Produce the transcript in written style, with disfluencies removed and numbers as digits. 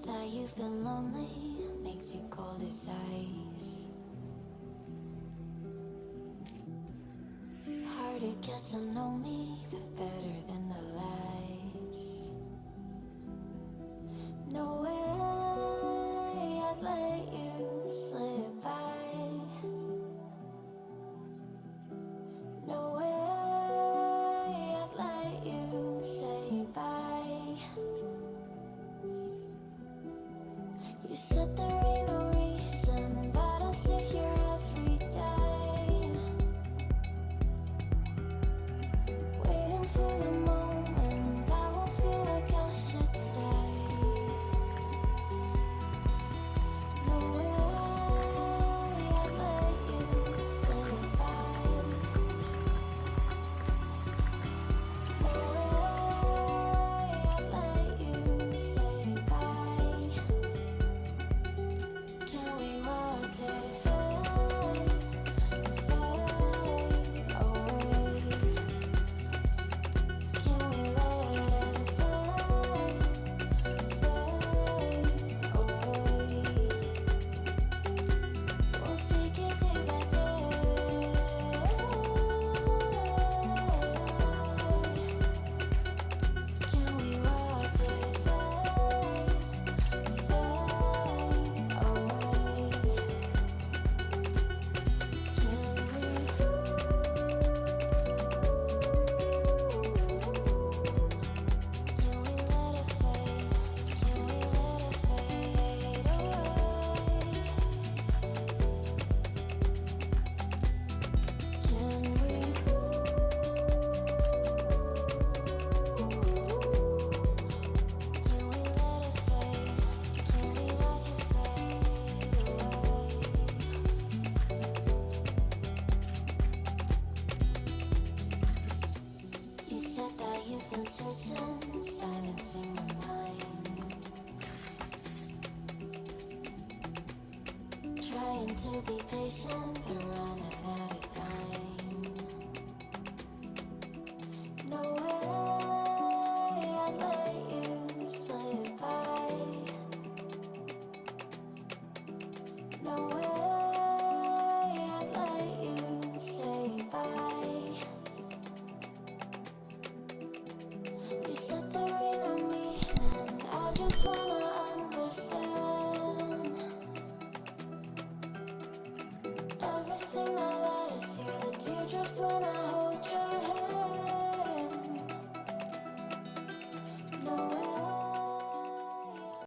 said that you've been lonely, makes you cold as ice. Hard to get to know me, but better than the lies. No way I'd let you slip by. No way I'd let you say bye. You said there ain't no reason, but I'll sit here every day, waiting for the moment I won't feel like I should stay. No way I'd let you slip by. No way I'd let you say bye. Can we watch it fade, fade away? Can we let it fade, fade away? We'll take it day by day. Can we watch it fade, fade away? You said that you've been searching, silencing your mind, trying to be patient, but running out of time. No way I'd let you slip by. No way I'd let you say bye. You said there ain't no meaning, I just wanna understand everything that led us here, the teardrops when I